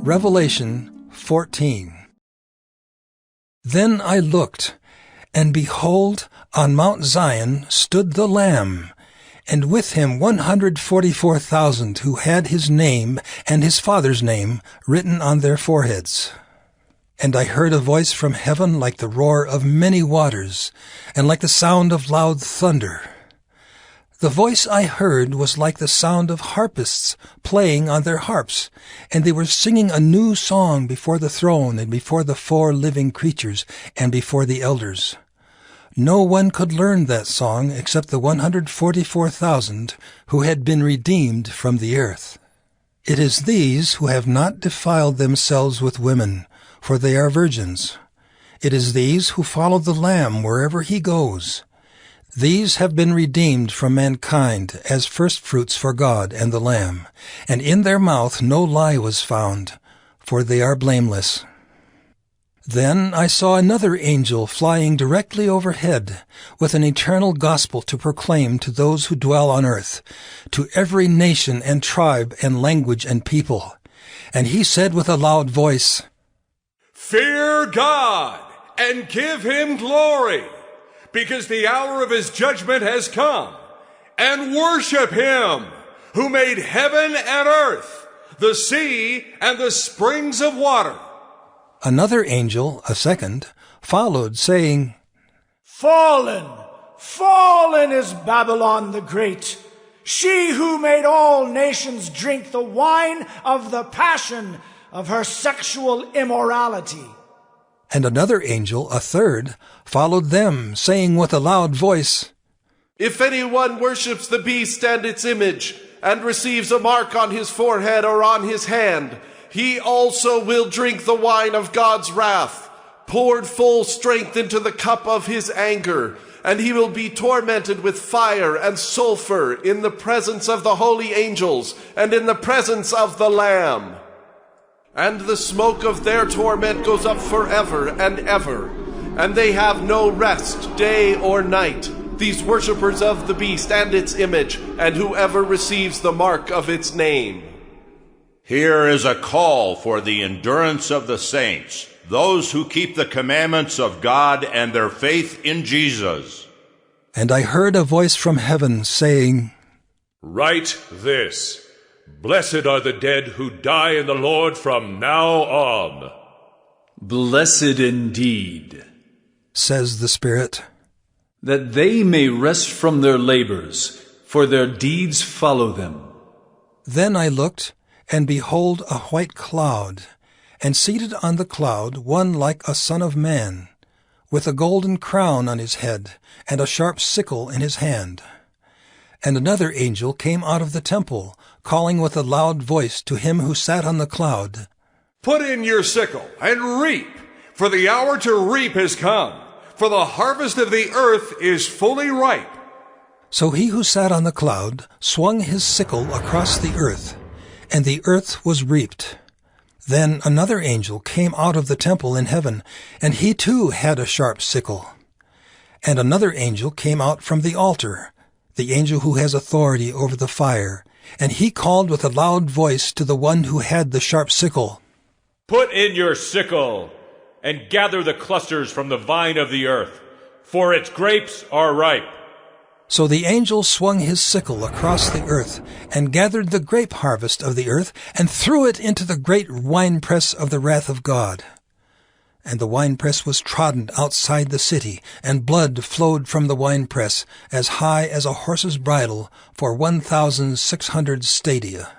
Revelation 14. Then I looked, and behold, on Mount Zion stood the Lamb, and with him 144,000 who had his name and his Father's name written on their foreheads. And I heard a voice from heaven like the roar of many waters, and like the sound of loud thunder. The voice I heard was like the sound of harpists playing on their harps, and they were singing a new song before the throne and before the 4 living creatures and before the elders. No one could learn that song except the 144,000 who had been redeemed from the earth. It is these who have not defiled themselves with women, for they are virgins. It is these who follow the Lamb wherever he goes. These have been redeemed from mankind as firstfruits for God and the Lamb, and in their mouth no lie was found, for they are blameless. Then I saw another angel flying directly overhead, with an eternal gospel to proclaim to those who dwell on earth, to every nation and tribe and language and people. And he said with a loud voice, "Fear God and give him glory, because the hour of his judgment has come, and worship him who made heaven and earth, the sea and the springs of water." Another angel, a second, followed, saying, "Fallen, fallen is Babylon the Great, she who made all nations drink the wine of the passion of her sexual immorality." And another angel, a third, followed them, saying with a loud voice, "If anyone worships the beast and its image, and receives a mark on his forehead or on his hand, he also will drink the wine of God's wrath, poured full strength into the cup of his anger, and he will be tormented with fire and sulfur in the presence of the holy angels and in the presence of the Lamb. And the smoke of their torment goes up forever and ever, and they have no rest day or night, these worshippers of the beast and its image, and whoever receives the mark of its name." Here is a call for the endurance of the saints, those who keep the commandments of God and their faith in Jesus. And I heard a voice from heaven saying, "Write this: Blessed are the dead who die in the Lord from now on." Blessed indeed, says the Spirit, that they may rest from their labors, for their deeds follow them. Then I looked, and behold a white cloud, and seated on the cloud one like a son of man, with a golden crown on his head, and a sharp sickle in his hand. And another angel came out of the temple, calling with a loud voice to him who sat on the cloud, "Put in your sickle and reap, for the hour to reap has come, for the harvest of the earth is fully ripe." So he who sat on the cloud swung his sickle across the earth, and the earth was reaped. Then another angel came out of the temple in heaven, and he too had a sharp sickle. And another angel came out from the altar, the angel who has authority over the fire, and he called with a loud voice to the one who had the sharp sickle, "Put in your sickle, and gather the clusters from the vine of the earth, for its grapes are ripe." So the angel swung his sickle across the earth, and gathered the grape harvest of the earth, and threw it into the great winepress of the wrath of God. And the winepress was trodden outside the city, and blood flowed from the winepress as high as a horse's bridle for 1,600 stadia.